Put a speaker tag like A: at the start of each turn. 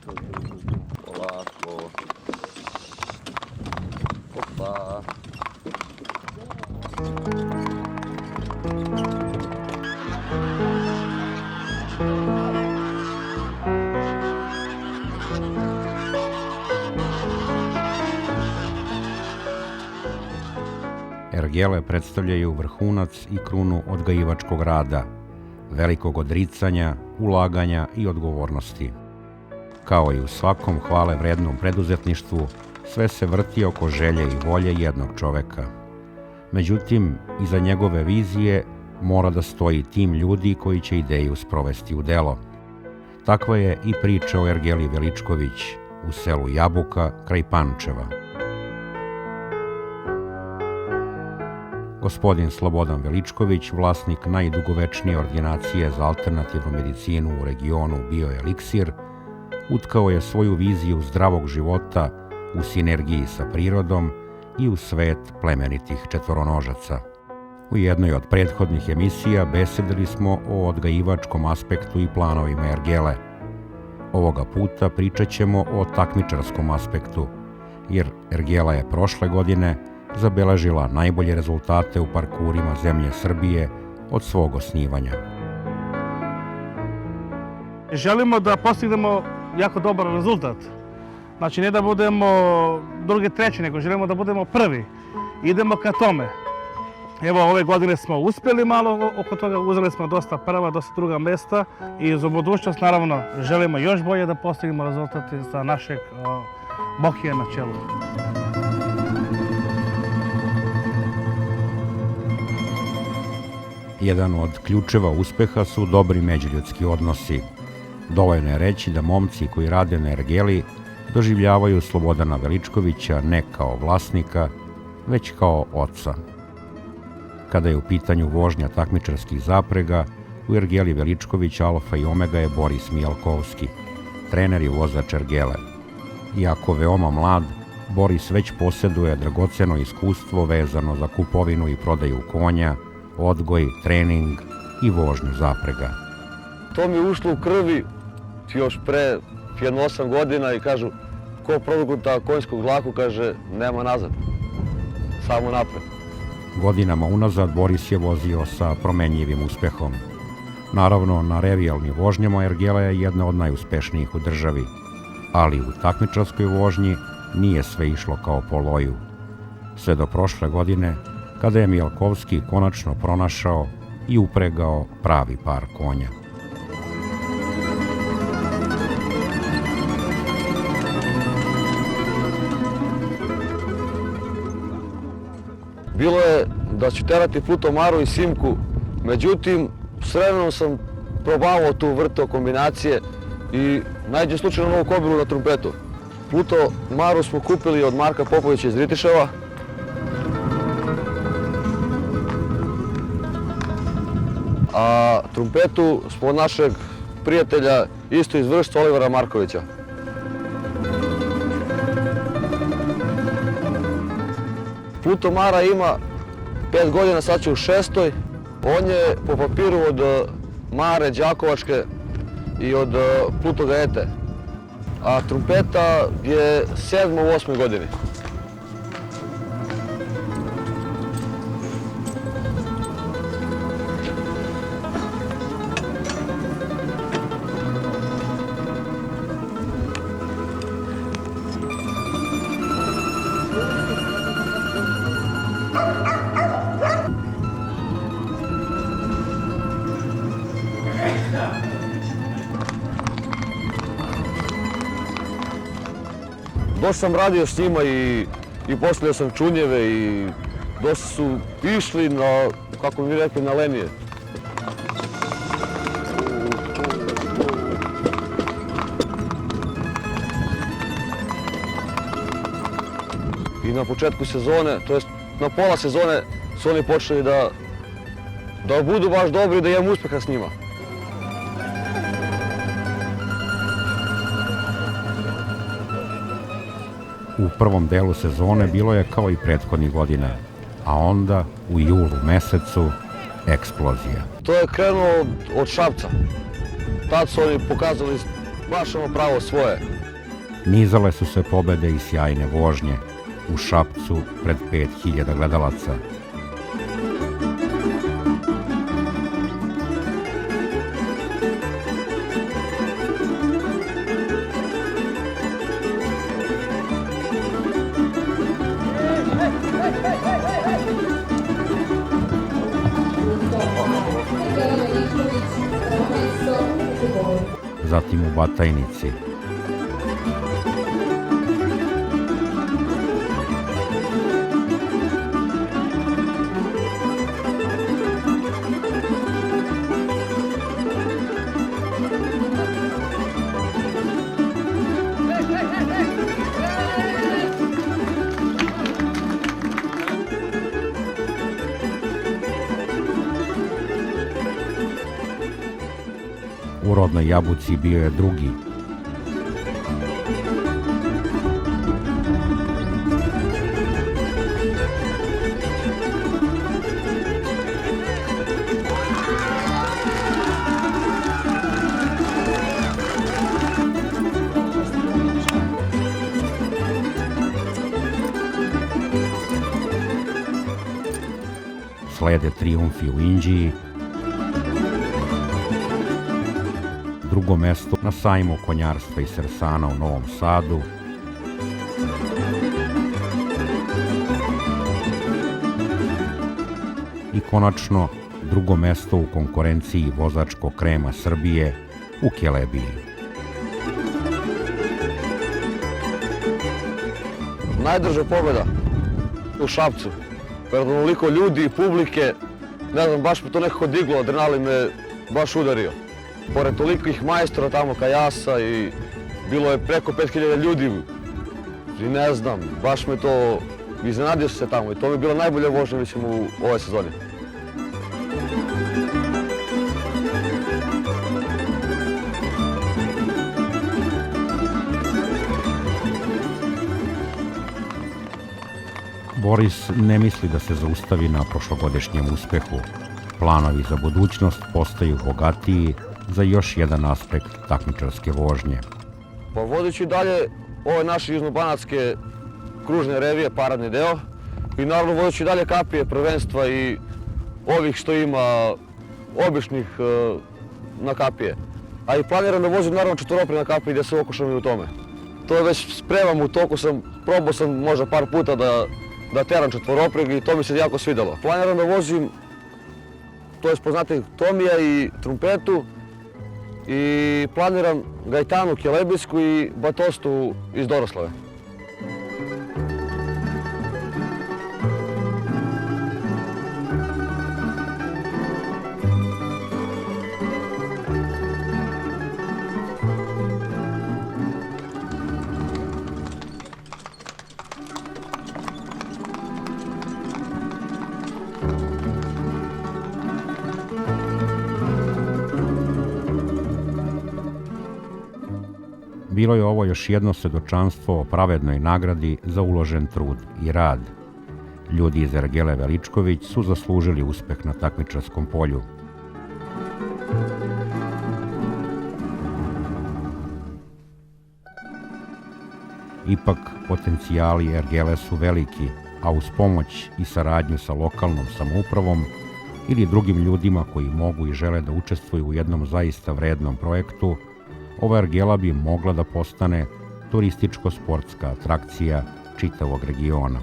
A: Polako. Opa.
B: Ergele predstavljaju vrhunac i krunu odgajivačkog rada, velikog odricanja, ulaganja i odgovornosti. Kao i u svakom hvale vrednom preduzetništvu, sve se vrti oko želje i volje jednog čoveka. Međutim, iza njegove vizije mora da stoji tim ljudi koji će ideju sprovesti u delo. Takva je i priča o Ergeli Veličković u selu Jabuka kraj Pančeva. Gospodin Slobodan Veličković, vlasnik najdugovečnije ordinacije za alternativnu medicinu u regionu Bioeliksir, utkao je svoju viziju zdravog života u sinergiji sa prirodom i u svet plemenitih četvoronožaca. U jednoj od prethodnih emisija besedili smo o odgajivačkom aspektu i planovima Ergele. Ovoga puta pričat ćemo o takmičarskom aspektu, jer Ergela je prošle godine zabeležila najbolje rezultate u parkurima zemlje Srbije od svog osnivanja.
C: Želimo da postignemo jako dobar rezultat. Znači, ne da budemo drugi, treći, nego želimo da budemo prvi. Idemo ka tome. Evo, ove godine smo uspjeli malo oko toga, uzeli smo dosta prva, dosta druga mesta i za budućnost, naravno, želimo još bolje da postignemo rezultate za našeg Bokija na čelu.
B: Jedan od ključeva uspeha su dobri međuljudski odnosi. Dovoljno je reći da momci koji rade na Ergeli doživljavaju Slobodana Veličkovića ne kao vlasnika, već kao oca. Kada je u pitanju vožnja takmičarskih zaprega, u Ergeli Veličković alfa i omega je Boris Mijalkovski, trener i vozač Ergele. Iako veoma mlad, Boris već posjeduje dragoceno iskustvo vezano za kupovinu i prodaju konja, odgoj, trening i vožnju zaprega.
A: To mi je ušlo u krvi još pre 8 godina i kažu ko proguta konjsku dlaku, kaže nema nazad, samo napred.
B: Godinama unazad Boris je vozio sa promenjivim uspehom. Naravno, na revijalnim vožnjama Ergela je jedna od najuspešnijih u državi, ali u takmičarskoj vožnji nije sve išlo kao po loju. Sve do prošle godine, kada je Mijalkovski konačno pronašao i upregao pravi par konja.
A: Bilo je da ću terati Pluto Maru i Simku, međutim, s vremenom sam probavao tu vrto kombinacije i najđe slučajno novu kobilu na trumpetu. Pluto Maru smo kupili od Marka Popovića iz Ritiševa. A trumpetu smo od našeg prijatelja isto iz Vršca, Olivera Markovića. Pluto Mara ima 5 godina, sad će u 6. On je po papiru od Mare Đakovačke i od Pluto Gaete. A trumpeta je 7. u 8. godini. Dosta sam radio s njima i postavljao sam čunjeve i dosta su išli na, kako bi rekli, na lenije. I na početku sezone, to jest na pola sezone, su oni počeli da budu baš dobri i da imam uspeha s njima.
B: U prvom delu sezone bilo je kao i prethodnih godina, a onda u julu mesecu eksplozija.
A: To je krenulo od Šapca. Tad su oni pokazali baš ono pravo svoje.
B: Nizale su se pobede i sjajne vožnje u Šapcu pred 5000 gledalaca. Zatim u Batajnici. U Rodnoj Jabuci bio je drugi. Slede trijumfi u Inđiji, drugo mesto na sajmu konjarstva i srsana u Novom Sadu, i konačno drugo mesto u konkurenciji vozačkog krema Srbije u Kelebiji.
A: Najdrža pobjeda u Šapcu. Pred onoliko ljudi i publike, ne znam, baš me to nekako diglo, adrenalin me baš udario. Pored tolikih majstora tamo kajasa i bilo je preko 5000 ljudi i ne znam, baš me to, iznenadio sam se tamo i to mi je bila najbolja vožnja mislim u ovoj sezoni.
B: Boris ne misli da se zaustavi na prošlogodišnjem uspehu. Planovi za budućnost postaju bogatiji za još jedan aspekt takmičarske vožnje.
A: Pa vodeći dalje ove naše južnobanatske kružne revije, paradni deo, i naravno vodeći dalje kapije, prvenstva i ovih što ima običnih na kapije. A i planiram da vozim naravno četvoropri na kapije gdje se okušam i u tome. To je već spremam u toku, probao sam možda par puta da teram četvoroprig i to mi se jako svidjelo. Planiram da vozim, to je poznati Tomija i trumpetu, i planiram Gajtanu Kelebijsku i Batostu iz Doroslave.
B: Bilo je ovo još jedno svjedočanstvo o pravednoj nagradi za uložen trud i rad. Ljudi iz Ergele Veličković su zaslužili uspeh na takmičarskom polju. Ipak, potencijali Ergele su veliki, a uz pomoć i saradnju sa lokalnom samoupravom ili drugim ljudima koji mogu i žele da učestvuju u jednom zaista vrednom projektu, ova ergela bi mogla da postane turističko-sportska atrakcija čitavog regiona.